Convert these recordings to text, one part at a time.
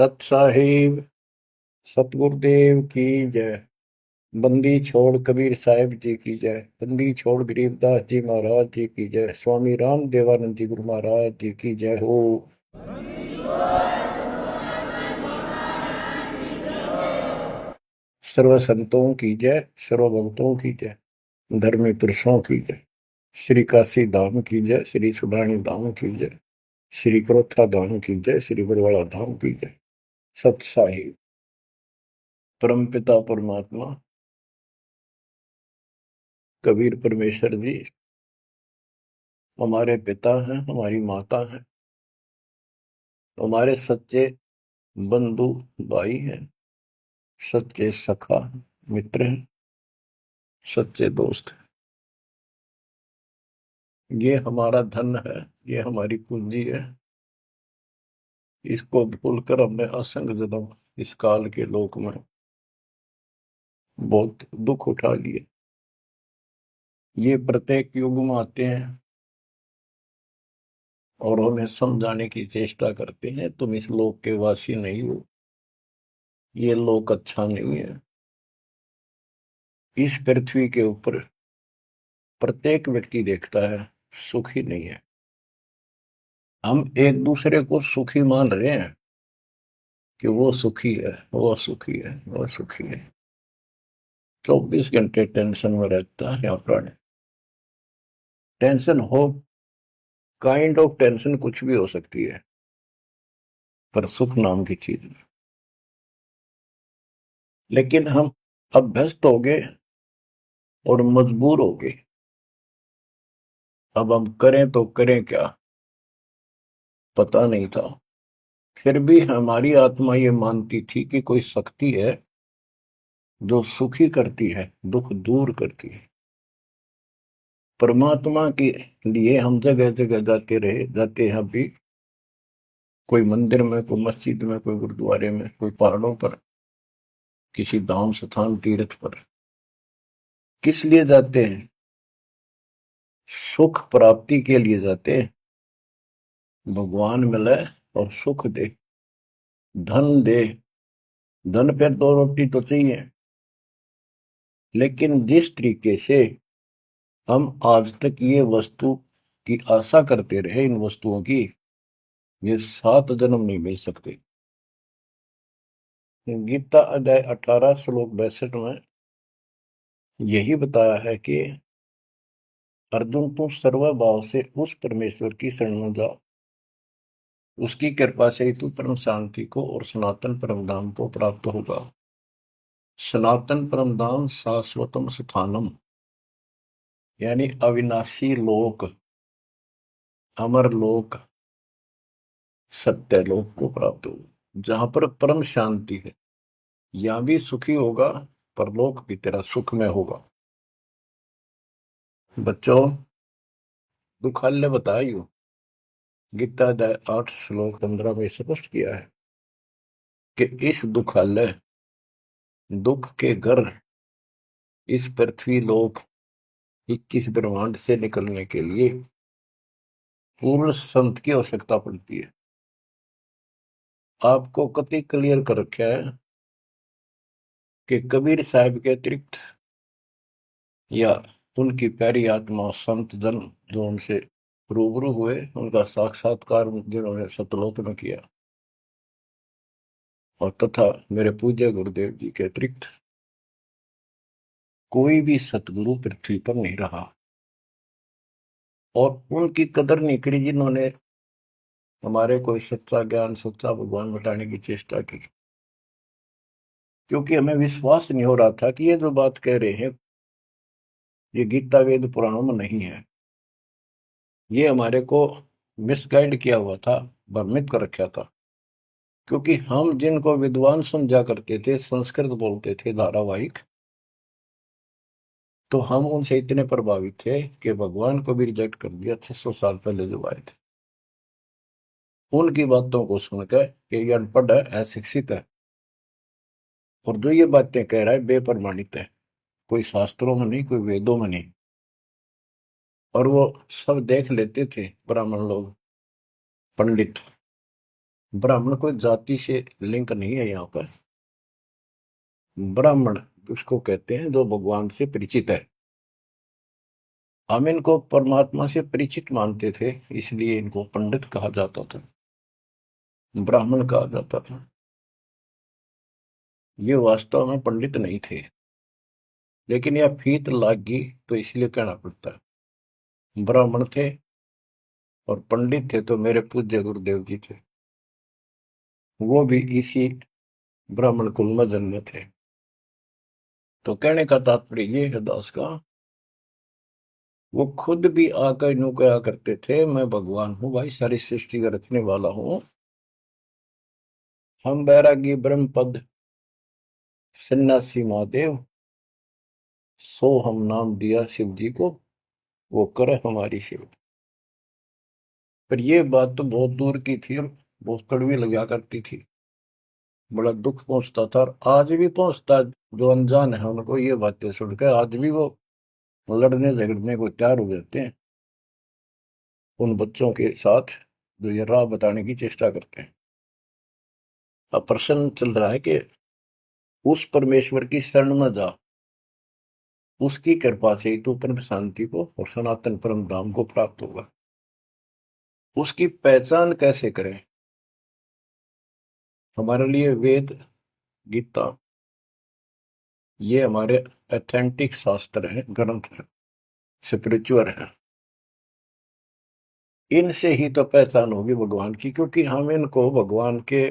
सत साहिब सतगुरुदेव की जय। बंदी छोड़ कबीर साहिब जी की जय। बंदी छोड़ गरीबदास जी महाराज जी की जय। स्वामी राम देवानंद जी गुरु महाराज जी की जय हो। सर्व संतों की जय, सर्व भक्तों की जय, धर्मी पुरुषों की जय। श्री काशी धाम की जय, श्री सुडानी धाम की जय, श्री क्रोथा धाम की जय, श्री बरवाड़ा धाम की जय। सत साहिब परमपिता परमात्मा कबीर परमेश्वर जी हमारे पिता हैं, हमारी माता हैं, हमारे सच्चे बंधु भाई हैं, सच्चे सखा मित्र हैं, सच्चे दोस्त हैं। ये हमारा धन है, ये हमारी पूंजी है। इसको भूलकर हमने असंग जन्म इस काल के लोक में बहुत दुख उठा लिए। ये प्रत्येक युग में आते हैं और हमें समझाने की चेष्टा करते हैं, तुम इस लोक के वासी नहीं हो, ये लोक अच्छा नहीं है। इस पृथ्वी के ऊपर प्रत्येक व्यक्ति देखता है सुखी नहीं है। हम एक दूसरे को सुखी मान रहे हैं कि वो सुखी है, वो सुखी है, वो सुखी है। 24 घंटे टेंशन में रहता है यहाँ प्राणी। टेंशन हो, काइंड ऑफ टेंशन कुछ भी हो सकती है, पर सुख नाम की चीज नहीं। लेकिन हम अभ्यस्त हो गए और मजबूर हो गए। अब हम करें तो करें क्या, पता नहीं था। फिर भी हमारी आत्मा ये मानती थी कि कोई शक्ति है जो सुखी करती है, दुख दूर करती है। परमात्मा के लिए हम जगह जगह जाते रहे, जाते हैं अभी। कोई मंदिर में, कोई मस्जिद में, कोई गुरुद्वारे में, कोई पहाड़ों पर, किसी धाम स्थान तीर्थ पर। किस लिए जाते हैं? सुख प्राप्ति के लिए जाते हैं। भगवान मिले और सुख दे, धन दे। धन पे दो रोटी तो चाहिए, लेकिन जिस तरीके से हम आज तक ये वस्तु की आशा करते रहे, इन वस्तुओं की, ये 7 जन्म नहीं मिल सकते। गीता अध्याय 18 श्लोक 62 में यही बताया है कि अर्जुन तुम सर्वभाव से उस परमेश्वर की शरण में जाओ, उसकी कृपा से ही तू परम शांति को और सनातन परम धाम को प्राप्त होगा। सनातन परम धाम शाश्वतम स्थानम, यानी अविनाशी लोक, अमर लोक, सत्य लोक को प्राप्त होगा, जहां पर परम शांति है। यहां भी सुखी होगा, परलोक भी तेरा सुख में होगा। बच्चों, दुखालय बताइयो, गीता अध्याय 8 श्लोक 15 में स्पष्ट किया है कि इस दुखालय, दुख के घर, इस पृथ्वी लोक 21 ब्रह्मांड से निकलने के लिए पूर्ण संत की आवश्यकता पड़ती है। आपको कति क्लियर कर रखा है कि कबीर साहब के अतिरिक्त या उनकी प्यारी आत्मा संत जन जो उनसे रूबरू हुए, उनका साक्षात्कार जिन्होंने सतलोक में किया, और तथा मेरे पूज्य गुरुदेव जी के अतिरिक्त कोई भी सतगुरु पृथ्वी पर नहीं रहा। और उनकी कदर नहीं करी जिन्होंने हमारे कोई सच्चा ज्ञान, सच्चा भगवान बताने की चेष्टा की। क्योंकि हमें विश्वास नहीं हो रहा था कि ये जो बात कह रहे हैं ये गीता वेद पुराणों में नहीं है। ये हमारे को मिसगाइड किया हुआ था, भ्रमित कर रखा था। क्योंकि हम जिनको विद्वान समझा करते थे, संस्कृत बोलते थे धारावाहिक, तो हम उनसे इतने प्रभावित थे कि भगवान को भी रिजेक्ट कर दिया 600 साल पहले जो आए थे। उनकी बातों को सुनकर कि ये अनपढ़ है, अशिक्षित है, और जो ये बातें कह रहा है बेप्रमाणित है, कोई शास्त्रों में नहीं, कोई वेदों में नहीं। और वो सब देख लेते थे ब्राह्मण लोग, पंडित, ब्राह्मण कोई जाति से लिंक नहीं है यहाँ पर। ब्राह्मण उसको कहते हैं जो भगवान से परिचित है। हम इनको परमात्मा से परिचित मानते थे, इसलिए इनको पंडित कहा जाता था, ब्राह्मण कहा जाता था। ये वास्तव में पंडित नहीं थे, लेकिन यह फीत लाग गई तो इसलिए कहना पड़ता है। ब्राह्मण थे और पंडित थे तो मेरे पूज्य गुरुदेव जी थे, वो भी इसी ब्राह्मण कुल में जन्मे थे। तो कहने का तात्पर्य ये है दास का, वो खुद भी आकर यूं कहा करते थे, मैं भगवान हूं भाई, सारी सृष्टि का रचने वाला हूं। हम बैरागी ब्रह्मपद सन्यासी महादेव, सो हम नाम दिया शिव जी को, वो करे हमारी सेवा। पर ये बात तो बहुत दूर की थी और बहुत कड़वी लगा करती थी, बड़ा दुख पहुंचता था और आज भी पहुंचता है। जो अनजान है उनको ये बातें सुनकर आज भी वो लड़ने झगड़ने को तैयार हो जाते हैं उन बच्चों के साथ जो ये राह बताने की चेष्टा करते हैं। अब प्रश्न चल रहा है कि उस परमेश्वर की शरण में जा, उसकी कृपा से ही तू परम शांति को और सनातन परम धाम को प्राप्त होगा। उसकी पहचान कैसे करें? हमारे लिए वेद, गीता, ये हमारे ऑथेंटिक शास्त्र हैं, ग्रंथ हैं, स्पिरिचुअल हैं। इनसे ही तो पहचान होगी भगवान की, क्योंकि हम इनको भगवान के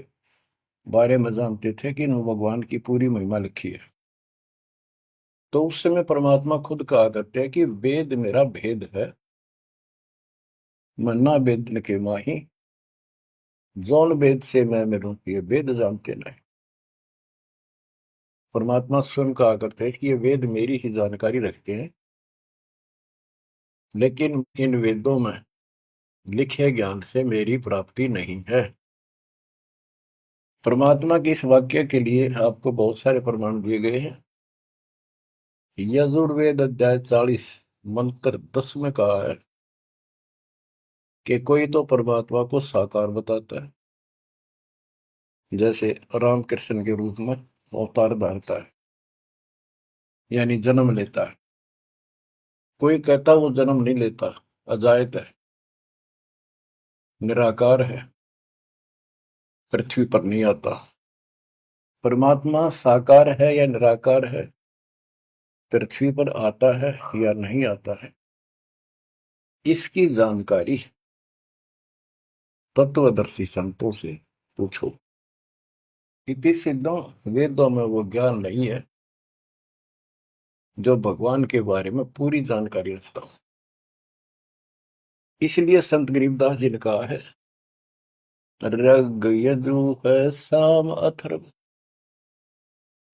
बारे में जानते थे कि इन भगवान की पूरी महिमा लिखी है। तो उस समय परमात्मा खुद कहा करते हैं कि वेद मेरा भेद है, मन्ना वेद के माही, जौन वेद से मैं मेरू ये वेद जानते नहीं। परमात्मा स्वयं कहा करते हैं कि ये वेद मेरी ही जानकारी रखते हैं, लेकिन इन वेदों में लिखे ज्ञान से मेरी प्राप्ति नहीं है। परमात्मा के इस वाक्य के लिए आपको बहुत सारे प्रमाण दिए गए हैं। यजुर्वेद अध्याय 40 मंत्र 10 में कहा है कि कोई तो परमात्मा को साकार बताता है, जैसे रामकृष्ण के रूप में अवतार धारता है, यानी जन्म लेता है। कोई कहता वो जन्म नहीं लेता, अजायत है, निराकार है, पृथ्वी पर नहीं आता। परमात्मा साकार है या निराकार है, पृथ्वी पर आता है या नहीं आता है, इसकी जानकारी तत्वदर्शी संतों से पूछो। इति सिद्धों, वेदों में वो ज्ञान नहीं है जो भगवान के बारे में पूरी जानकारी रखता हो। इसलिए संत गरीबदास जी ने कहा है, ऋग यजुः साम अथर्व,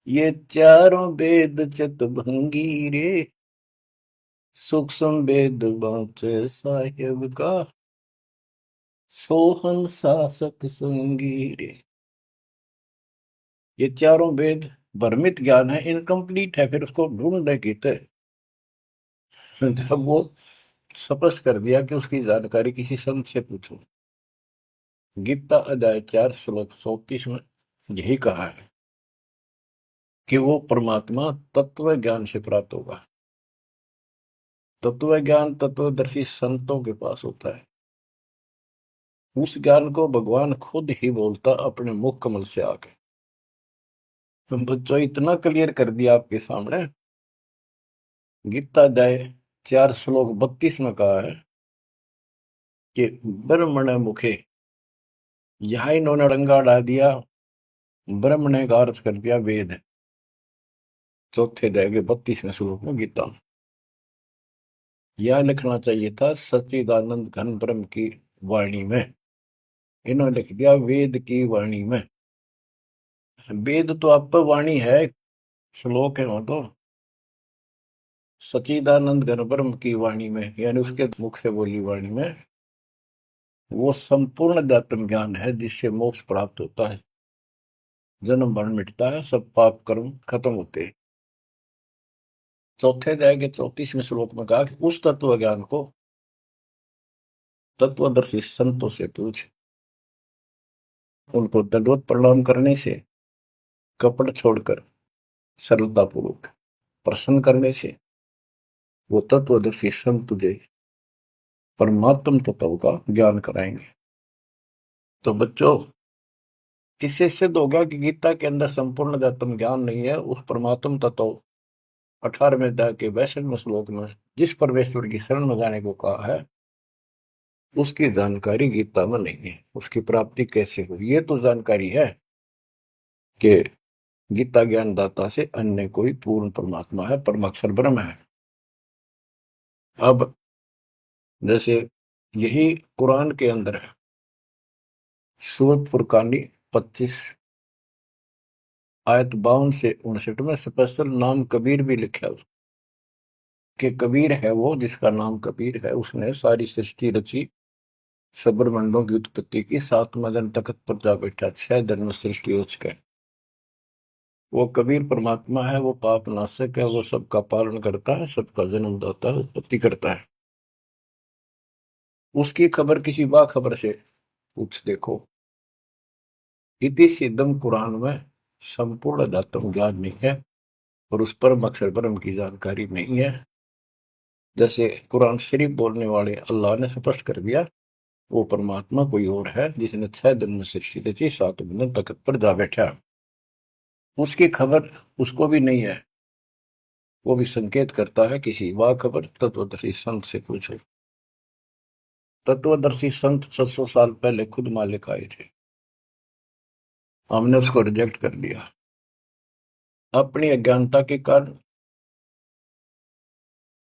ये चारों वेद चतुर्भंगी रे, सूक्ष्म वेद बाँचे साहेब का, सोहन शासक संगी रे। ये चारों वेद भ्रमित ज्ञान है, इनकम्प्लीट है, फिर उसको ढूंढने की थे। जब वो स्पष्ट कर दिया कि उसकी जानकारी किसी संत से पूछो। गीता अध्याय 4 श्लोक 34 में यही कहा है कि वो परमात्मा तत्व ज्ञान से प्राप्त होगा। तत्व ज्ञान तत्वदर्शी संतों के पास होता है। उस ज्ञान को भगवान खुद ही बोलता अपने मुख कमल से आके। तो बच्चों इतना क्लियर कर दिया आपके सामने। गीता अध्याय 4 श्लोक 32 में कहा है कि ब्रह्मण मुखे, यहां इन्होंने रंगा डाल दिया, ब्रह्म ने का अर्थ कर दिया वेद। चौथे अध्याय के 32वें श्लोक में गीता। यह लिखना चाहिए था सच्चिदानंद घन ब्रह्म की वाणी में, इन्होंने लिख दिया वेद की वाणी में। वेद तो आप पर वाणी है, श्लोक है वो तो। सच्चिदानंद घन ब्रह्म की वाणी में, यानी उसके मुख से बोली वाणी में, वो संपूर्ण अध्यात्म ज्ञान है जिससे मोक्ष प्राप्त होता है, जन्म मरण मिटता है, सब पाप कर्म खत्म होते हैं। चौथे अध्याय के 34वें श्लोक में कहा कि उस तत्व ज्ञान को तत्वदर्शी संतों से पूछ। उनको दंडवत प्रणाम करने से, कपट छोड़कर सरलतापूर्वक प्रसन्न करने से वो तत्वदर्शी संत तुझे परमात्म तत्व का ज्ञान कराएंगे। तो बच्चों, इससे सिद्ध होगा कि गीता के अंदर संपूर्ण आत्म ज्ञान नहीं है। उस परमात्म तत्व 18वें अध्याय के 62वें श्लोक में जिस परमेश्वर की शरण में जाने को कहा है, उसकी जानकारी गीता में नहीं है। उसकी प्राप्ति कैसे हुई, ये तो जानकारी है कि गीता ज्ञान दाता से अन्य कोई पूर्ण परमात्मा है, परमाक्षर ब्रह्म है। अब जैसे यही कुरान के अंदर है, सूरत फुरकानी 25 आयत 52 से 59 में स्पेशल नाम कबीर भी लिखा है कि कबीर है वो जिसका नाम कबीर है, उसने सारी सृष्टि रची, सब्रमंडों की उत्पत्ति की, 7वां दिन तख्त पर जा बैठा, 6 दिन में सृष्टि रच गए। वो कबीर परमात्मा है, वो पाप नाशक है, वो सबका पालन करता है, सबका जन्म दाता है, उत्पत्ति करता है। उसकी खबर किसी बाखबर से पूछ देखो। इति सिद्धम कुरान में संपूर्ण अध्यात्म ज्ञान नहीं है और उस परम अक्षर ब्रह्म की जानकारी नहीं है। जैसे कुरान शरीफ बोलने वाले अल्लाह ने स्पष्ट कर दिया, वो परमात्मा कोई और है जिसने 6 दिन में सृष्टि रची, 7वें दिन तख्त पर जा बैठा। उसकी खबर उसको भी नहीं है। वो भी संकेत करता है किसी बाखबर तत्वदर्शी संत से पूछो। तत्वदर्शी संत 700 साल पहले खुद मालिक आए थे, हमने उसको रिजेक्ट कर दिया अपनी अज्ञानता के कारण।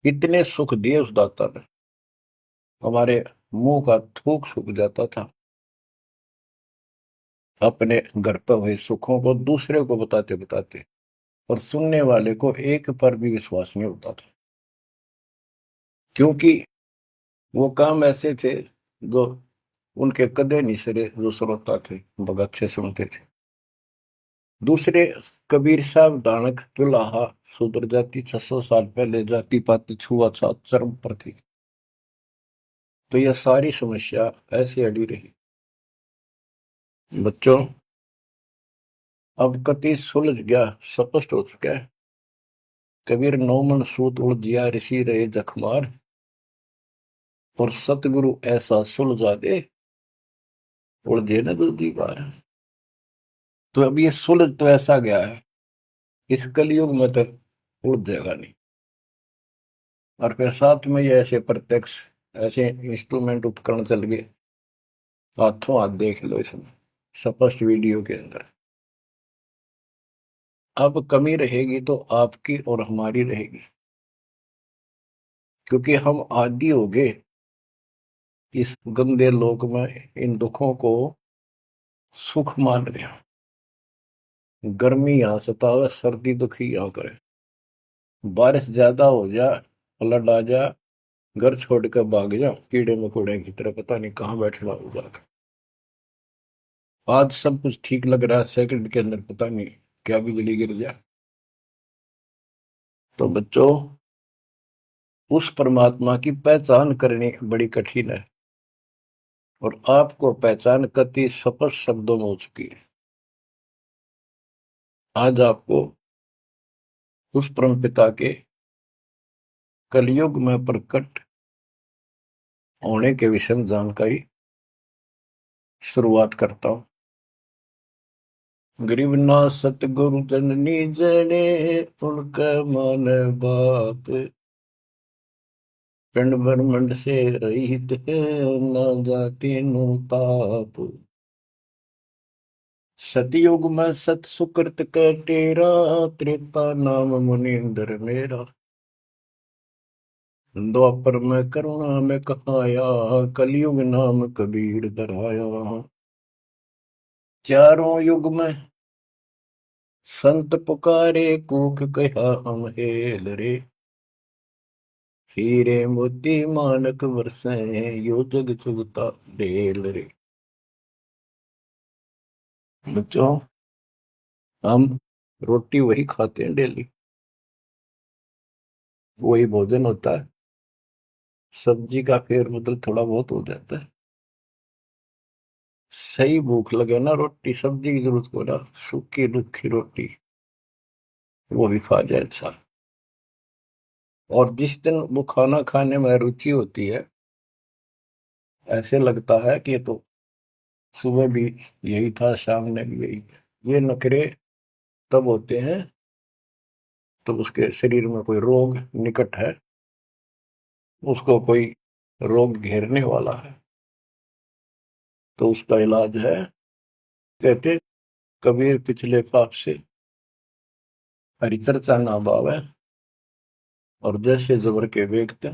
इतने सुख दिए उस दाता ने, हमारे मुंह का थूक सूख जाता था। अपने घर पर हुए सुखों को दूसरे को बताते बताते, और सुनने वाले को एक पर भी विश्वास नहीं होता था, क्योंकि वो काम ऐसे थे जो उनके कदे नहीं सरे, जो श्रोता थे भगत से सुनते थे। दूसरे कबीर साहब दानक तुलाहा शूद्र जाति 600 साल पहले जाति पाति छुआछूत चरम पर थी। तो यह सारी समस्या ऐसे अड़ी रही। बच्चों, अब कति सुलझ गया, स्पष्ट हो चुका है। कबीर 9 मन सूत उलझिया ऋषि रहे जखमार, और सतगुरु ऐसा सुलझा दे उलझे न दूसरी बार। तो अब ये सुलझ तो ऐसा गया है, इस कलयुग में तो उलझ जाएगा नहीं। और फिर साथ में ये ऐसे प्रत्यक्ष ऐसे इंस्ट्रूमेंट उपकरण चल गए, हाथों हाथ देख लो इसमें स्पष्ट वीडियो के अंदर। अब कमी रहेगी तो आपकी और हमारी रहेगी, क्योंकि हम आदी हो गए इस गंदे लोक में इन दुखों को सुख मान रहे हैं। गर्मी यहाँ सतावे, सर्दी दुखी यहाँ करे, बारिश ज्यादा हो जा, फ्लड आ जा, घर छोड़ कर भाग जा, कीड़े मकोड़े की तरह पता नहीं कहाँ बैठना हो जाकर। आज सब कुछ ठीक लग रहा है, सेकंड के अंदर पता नहीं क्या बिजली गिर जाए। तो बच्चों, उस परमात्मा की पहचान करनी बड़ी कठिन है, और आपको पहचान कति स्पष्ट शब्दों में हो चुकी है। आज आपको उस परम पिता के कलयुग में प्रकट होने के विषय में जानकारी शुरुआत करता हूं। गरीब ना सतगुरु जननी जने, उनका मन बाप, पिंड ब्रह्मंड से रहित है, न जाति नु ताप। सतयुग में सत सुकृत का तेरा, त्रेता नाम मुनिंदर मेरा। द्वापर में करुणा में कहाया, कलयुग नाम कबीर धराया। चारों युग में संत पुकारे, कूक कहा हम हेल रे। हीरे मोती मानक वर्षे, यो जग चुगता ढेल रे। बच्चों, हम रोटी वही खाते हैं डेली, वही भोजन होता है, सब्जी का फेर बदल थोड़ा बहुत हो जाता है। सही भूख लगे ना, रोटी सब्जी की जरूरत को ना, सूखी रुखी रोटी वो भी खा जाए इंसान। और जिस दिन वो खाना खाने में रुचि होती है, ऐसे लगता है कि ये तो सुबह भी यही था, शाम ने भी यही है। ये नखरे तब होते हैं तब उसके शरीर में कोई रोग निकट है, उसको कोई रोग घेरने वाला है। तो उसका इलाज है, कहते कबीर पिछले पाप से हरि चर्चा ना भावे, और जैसे जबर के वेगते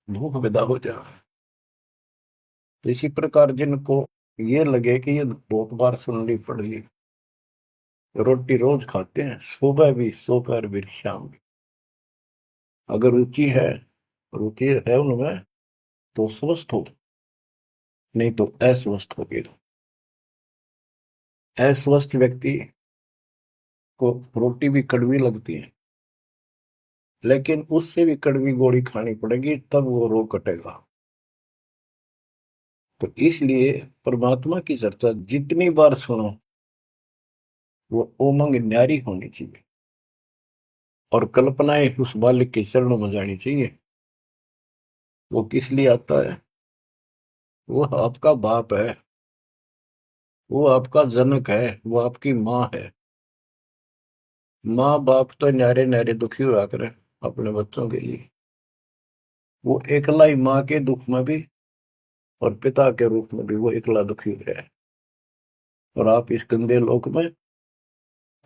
भूख विदा हो जाए। तो इसी प्रकार जिनको ये लगे कि ये बहुत बार सुननी पड़ी, रोटी रोज खाते हैं, सुबह भी दोपहर भी शाम भी, अगर रुचि है उनमें, तो स्वस्थ हो, नहीं तो अस्वस्थ हो गए। अस्वस्थ व्यक्ति को रोटी भी कड़वी लगती है, लेकिन उससे भी कड़वी गोली खानी पड़ेगी, तब वो रोग कटेगा। तो इसलिए परमात्मा की चर्चा जितनी बार सुनो, वो उमंग न्यारी होनी चाहिए, और कल्पनाएं उस बालक के चरणों में जानी चाहिए। वो किस लिए आता है? वो आपका बाप है, वो आपका जनक है, वो आपकी माँ है। माँ बाप तो न्यारे न्यारे दुखी हुआ करे अपने बच्चों के लिए। वो एकला ही माँ के दुख में भी और पिता के रूप में भी वो एकला दुखी हुआ है। और आप इस गंदे लोक में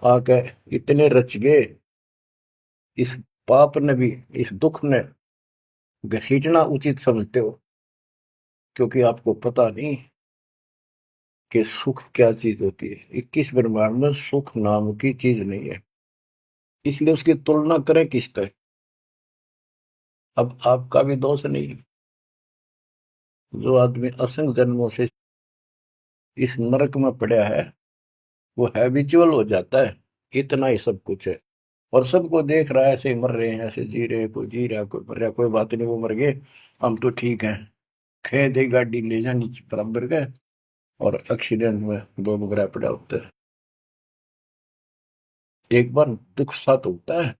आके इतने रच गए, इस पाप ने भी, इस दुख ने घसीटना उचित समझते हो, क्योंकि आपको पता नहीं कि सुख क्या चीज होती है। 21 ब्रह्मांड में सुख नाम की चीज नहीं है, इसलिए उसकी तुलना करें किससे? अब आपका भी दोष नहीं। जो आदमी असंख्य जन्मों से इस नरक में पड़ा है, वो हैबिचुअल हो जाता है, इतना ही सब कुछ है। और सबको देख रहा है, ऐसे ही मर रहे हैं, ऐसे जी रहे हैं, कोई जी रहा, कोई मर रहा, कोई बात नहीं, वो मर गए, हम तो ठीक हैं। खे दे गाड़ी ले जानी बराबर गए, और एक्सीडेंट में दो बगरा पड़ा होता है। एक बार दुख साथ होता है,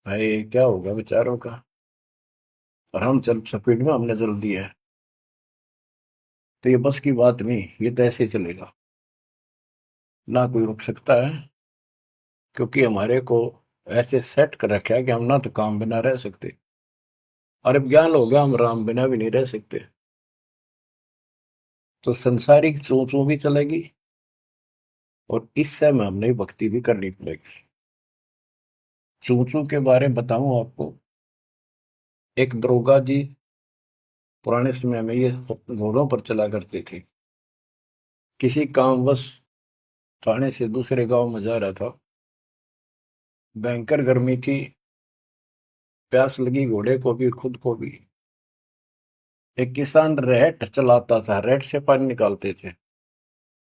भाई क्या होगा बेचारों का, और हम चल स्पीड में हमने जल दिया है। तो ये बस की बात नहीं, ये तो ऐसे चलेगा, ना कोई रुक सकता है, क्योंकि हमारे को ऐसे सेट कर रखा है कि हम ना तो काम बिना रह सकते, और अब ज्ञान हो गया हम राम बिना भी नहीं रह सकते। तो संसारिक चोचों भी चलेगी, और इस समय हमने भक्ति भी करनी पड़ेगी। चूचू के बारे में बताऊं आपको, एक दरोगा जी पुराने समय में ये घोड़ों पर चला करते थे। किसी कामवश थाने से दूसरे गांव में जा रहा था, भयंकर गर्मी थी, प्यास लगी घोड़े को भी खुद को भी। एक किसान रेट चलाता था, रेट से पानी निकालते थे,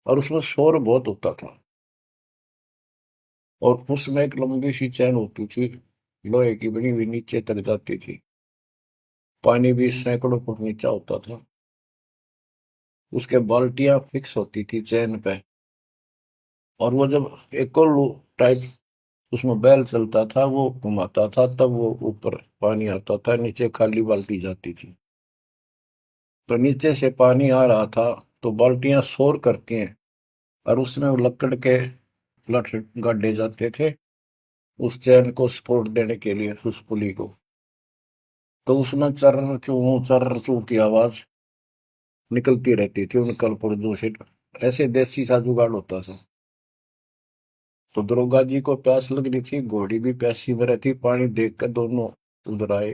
और उसमें शोर बहुत होता था, और उसमें एक लंबी सी चैन होती थी, लोहे की बनी हुई, नीचे तक जाती थी। पानी भी सैकड़ों फुट नीचा होता था। उसके बाल्टियां फिक्स होती थी चैन पे, और वो जब एक और टाइट उसमें बैल चलता था, वो घुमाता था, तब वो ऊपर पानी आता था, नीचे खाली बाल्टी जाती थी। तो नीचे से पानी आ रहा था, तो बाल्टियां शोर करती हैं, और उसमें वो लकड़ के लठ गाड़े जाते थे उस चैन को सपोर्ट देने के लिए, उस पुली को। तो उसमें चर्र चू की आवाज निकलती रहती थी उन कलपुर्जों से। ऐसे देसी सा जुगाड़ होता था। तो दरोगा जी को प्यास लग रही थी, घोड़ी भी प्यासी में रहती, पानी देख कर दोनों उधर आए।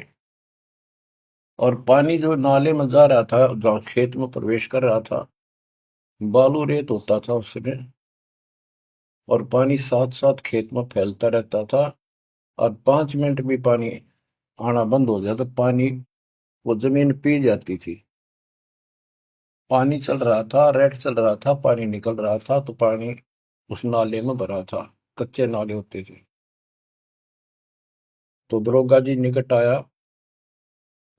और पानी जो नाले में जा रहा था, जहाँ खेत में प्रवेश कर रहा था, बालू रेत होता था उसमें, और पानी साथ साथ खेत में फैलता रहता था। और 5 मिनट भी पानी आना बंद हो जाता, पानी वो जमीन पी जाती थी। पानी चल रहा था, रेट चल रहा था, पानी निकल रहा था, तो पानी उस नाले में भरा था, कच्चे नाले होते थे। तो दरोगा जी निकट आया,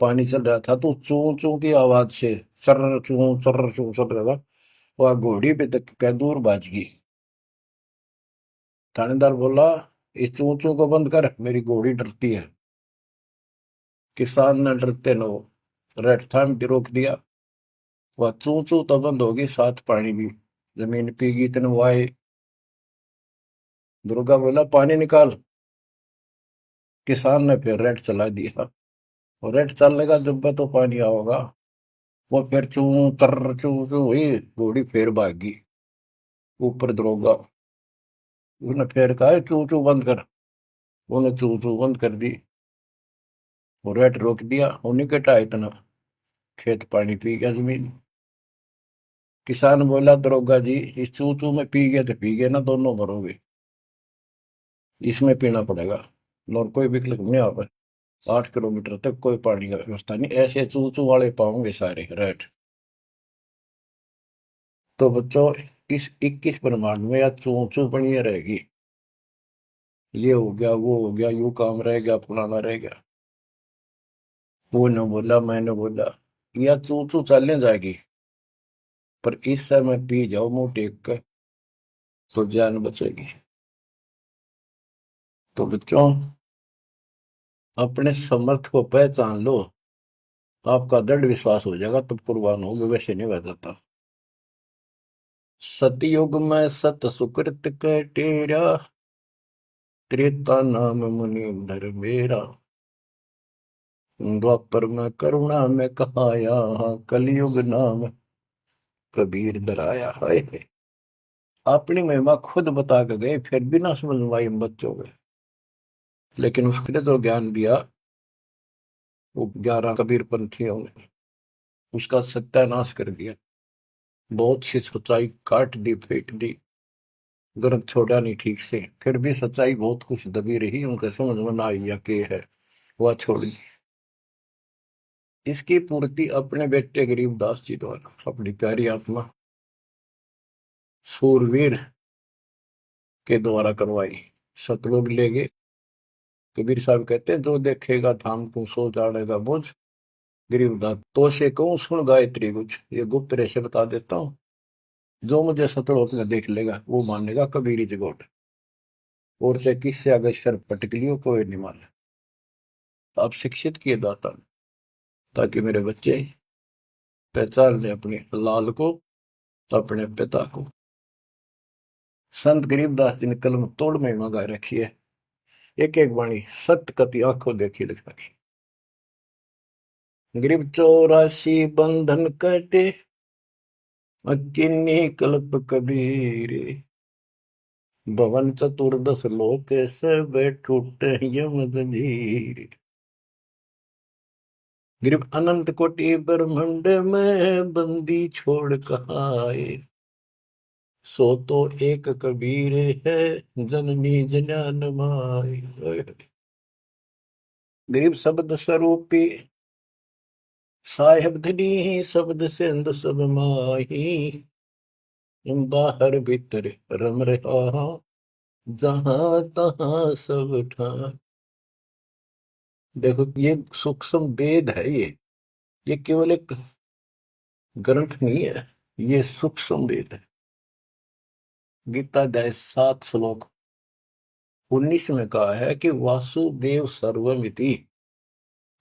पानी चल रहा था, तो चू चू की आवाज से चर चू चर चू चल रहा था। वह घोड़ी पे तक कै दूर बाज गई। थानेदार बोला, इस चू चू को बंद कर, मेरी घोड़ी डरती है। किसान ने डरते न रेट थाम के रोक दिया। वह चू चू तो बंद होगी, साथ पानी भी। जमीन पीगी तेन वाए। दुर्गा बोला, पानी निकाल। किसान ने फिर रेट चला दिया, और रेट चलने का जब तो पानी आओगा। वो फिर चू चू चू हुई, घोड़ी फिर भागी। ऊपर दरोगा, उसने फिर कहा, चू चू बंद कर। उन्हें चू चू बंद कर दी, और रेट रोक दिया। उन्हीं के टा इतना खेत पानी पी गया जमीन। किसान बोला, दरोगा जी, इस चू चू में पी गए तो पी गए ना, दोनों मरोगे। इसमें पीना पड़ेगा, और कोई विकल्प नहीं आ पाए। 8 किलोमीटर तक कोई पानी का व्यवस्था नहीं, ऐसे चू चू वाले पाओगे सारे रेट। तो बच्चों, इस 21 ब्रह्मांड में या चू चू बनी रहेगी। ये हो गया, वो हो गया, यू काम रह गया, फलाना रह गया। वो न बोला, मैंने बोला, या चू चू चलने जाएगी। पर इस समय पी जाओ मुंह टेक कर, तो जान बचेगी। तो बच्चों, अपने समर्थ को पहचान लो, आपका दृढ़ विश्वास हो जाएगा, तब कुर्बान होगे, वैसे नहीं बह जाता। सतयुग में सत सुकृत के टेरा, त्रेता नाम मुनि धर मेरा। द्वापर में करुणा में कहाया, कलयुग नाम कबीर धराया। है अपनी महिमा खुद बता के गए, फिर भी ना समझ में आई बच्चों के। लेकिन उसने तो ज्ञान दिया, वो 11 कबीर पंथियों ने उसका सत्यानाश कर दिया। बहुत सी सच्चाई काट दी, फेंक दी, ग्रंथ छोड़ा नहीं ठीक से। फिर भी सच्चाई बहुत कुछ दबी रही, उनके समझ में ना आई या के है, वह छोड़ी। इसकी पूर्ति अपने बेटे गरीबदास जी द्वारा, अपनी प्यारी आत्मा सूरवीर के द्वारा करवाई। सतलोक ले गए। कबीर साहब कहते हैं, जो देखेगा धाम को सो जानेगा बुझ। गरीबदास, तो से कहूं सुन गायत्री कुछ, ये गुप्त रहस्य बता देता हूं। जो मुझे सतलोक में देख लेगा, वो मानेगा कबीरी जगोट। और चाहे किससे अगर शर पटक लियो, कोई नहीं माने। तो आप शिक्षित किए दाता, ताकि मेरे बच्चे पहचान ले अपने लाल को, अपने पिता को। संत गरीबदास जी ने कलम तोड़ में मंगा रखी है। एक एक वाणी सत्य कति आंखों देखी लिख रखी। गरीब 84 बंधन कटे, किन्नी कल्प कबीर। भवन चतुर्दश लोक सब टूटे यम जंजीर। गरीब अनंत कोटि ब्रह्मांड में बंदी छोड़ कहाए। सो तो एक कबीर है, जननी जनान माई। गरीब शब्द स्वरूपी साहेब धनी, शब्द सिंध सब माही। बाहर भीतर रम रहा, जहां तहां सब ठां। देखो, ये सूक्ष्म वेद है। ये केवल एक ग्रंथ नहीं है, ये सूक्ष्म वेद है। गीता अध्याय 7 श्लोक 19 में कहा है कि वासुदेव सर्वमिति,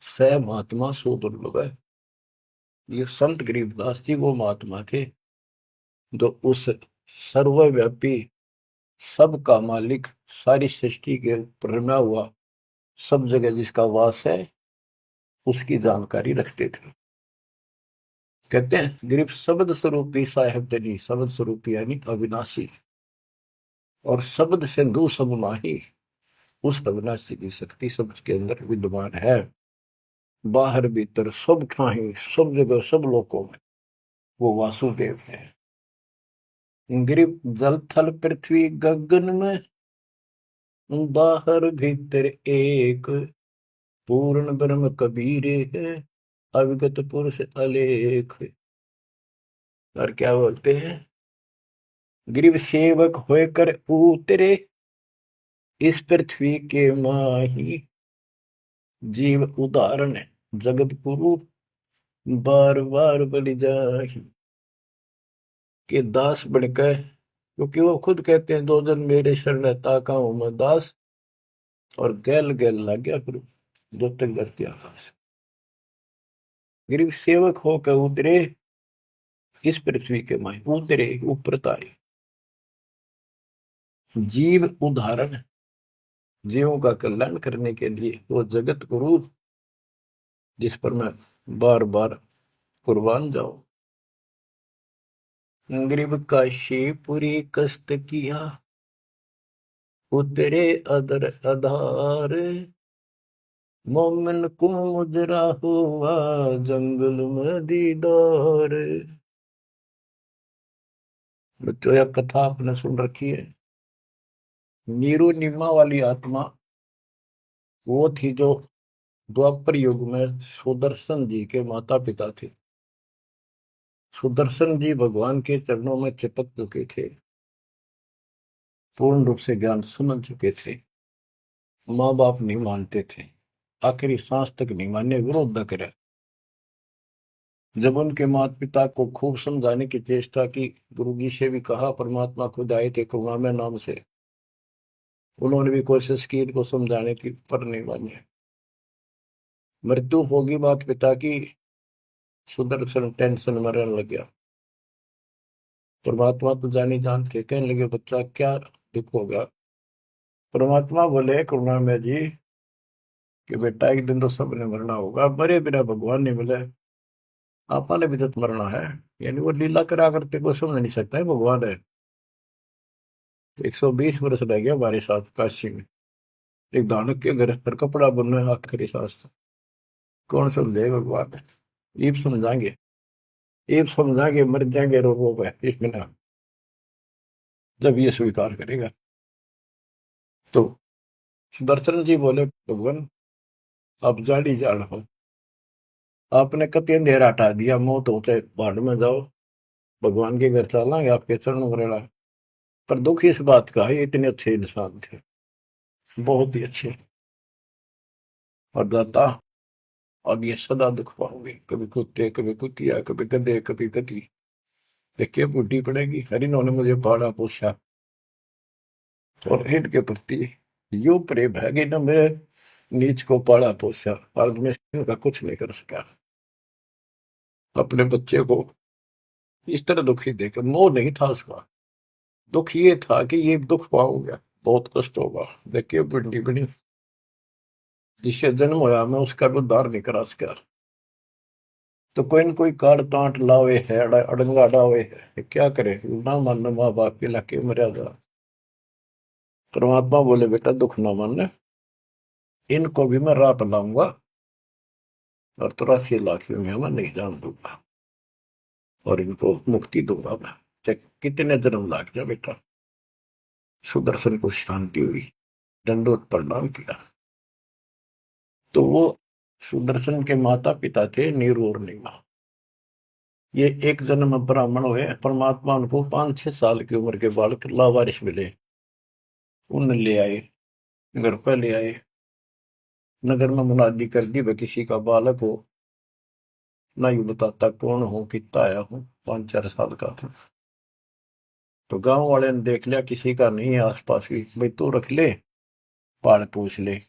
स महात्मा सो दुर्लभ है। ये संत गरीबदास जी वो महात्मा थे, जो उस सर्वव्यापी, सबका मालिक, सारी सृष्टि के ऊपर रमा हुआ, सब जगह जिसका वास है, उसकी जानकारी रखते थे। कहते हैं, गरीब शब्द स्वरूपी साहेब धनी, शब्द स्वरूपी यानी अविनाशी, और शब्द सिंधु सब माही। उस अविनाशी की शक्ति सबके अंदर विद्यमान है। बाहर भीतर सब ठाही, सब जगह, सब लोकों में वो वासुदेव है। गरीब जल थल पृथ्वी गगन में, बाहर भीतर एक, पूर्ण ब्रह्म कबीर है, अविगत पुरुष अलेख। और क्या बोलते हैं, गरीब सेवक होकर उतरे, इस पृथ्वी के माही। जीव उदाहरण है, जगत गुरु बार बार बलि जाहि। कि दास बनकर, क्योंकि वो खुद कहते हैं दो जन मेरे शरण ताका हूं मैं दास, और गैल गैल लग गया फिर जो तक धरती आकाश। गरीब सेवक होकर उतरे इस पृथ्वी के माए, उतरे ऊपर तारे। जीव उदाहरण, जीवों का कल्याण करने के लिए वो जगत गुरु जिस पर मैं बार बार कुर्बान जाऊं। गरीब काशी पूरी कष्ट किया, उतरे अदर आधार, मोमिन को मुजरा हुआ जंगल में दीदार। बच्चों यह कथा आपने सुन रखी है। नीरू नीमा वाली आत्मा वो थी जो द्वापर युग में सुदर्शन जी के माता पिता थे। सुदर्शन जी भगवान के चरणों में चिपक चुके थे, पूर्ण रूप से ज्ञान सुन चुके थे। माँ बाप नहीं मानते थे, आखिरी सांस तक नहीं माने, विरोध न करे। जब उनके माता पिता को खूब समझाने की चेष्टा की, गुरु जी से भी कहा, परमात्मा खुद आए थे करुणामय नाम से, उन्होंने भी कोशिश की इनको समझाने की, पर नहीं माने। मृत्यु होगी माता पिता की, सुदर्शन टेंशन में रहने लग गया। परमात्मा तो जानी जान थे, कहने लगे बच्चा क्या दुख होगा। परमात्मा बोले करुणामय जी कि बेटा एक दिन तो सबने मरना होगा, मरे बिना भगवान नहीं मिले, आपा ने भी तो मरना है। यानी वो लीला करा करते को समझ नहीं सकता है भगवान है। 120 वर्ष रह गया हमारे साथ काशी में, एक दानक के घर पर कपड़ा बुनना है आखिरी सांस तक। कौन समझे भगवान है। ईब समझाएंगे, ईब समझाएंगे, मर जाएंगे रोगों पे इसमें ना, जब ये स्वीकार करेगा। तो सुदर्शन जी बोले भगवान आप जाड़ी जान हो, आपने कति अंधेरा हटा दिया, मौत होते भाड़ में जाओ, भगवान के घर चलांगे आपके चरणों में रहना। पर दुख इस बात का है, इतने अच्छे इंसान थे, बहुत ही अच्छे, और दाता अब ये सदा दुख पाओगे, कभी कुत्ते कभी कुतिया कभी गधे कभी गधी, देखिए बूढ़ी पड़ेगी। हरिनों ने मुझे पाला पोसा, और हिट के प्रति यो प्रेम है कि न मेरे नीच को पाला पोसा, और मैं इनका कुछ नहीं कर सका। अपने बच्चे को इस तरह दुखी देकर, मोह नहीं था उसका, दुख ये था कि ये दुख पाऊंगा, बहुत कष्ट होगा। देखिए बूढ़ी बनी, जिससे जन्म होया मैं उसका भी उद्धार नहीं करा सका। तो कोई न कोई काट तांट लावे है, अड़ंगा डावे है, क्या करे, ना मान माँ बाप के लाके मर्यादा। परमात्मा बोले बेटा दुख ना मानना, इनको भी मैं रात लाऊंगा, और 83 लाख में मैं नहीं जान दूंगा, और इनको मुक्ति दूंगा मैं, चाहे कितने जन्म लाग जाए बेटा। सुदर्शन को शांति हुई, दंडोत प्रणाम किया। तो वो सुदर्शन के माता पिता थे नीरू और नीमा। ये एक जन्म ब्राह्मण हुए, परमात्मा उनको 5-6 साल की उम्र के बालक लावारिश मिले, उन ले आए, घर पर ले आए, नगर में मुनादी कर दी, वह किसी का बालक हो, ना यू बताता कौन हो, कितना आया हूं, 5-4 साल का था। तो गांव वाले ने देख लिया किसी का नहीं है आसपास भी, भाई तू रख ले, पाल पूछ ले,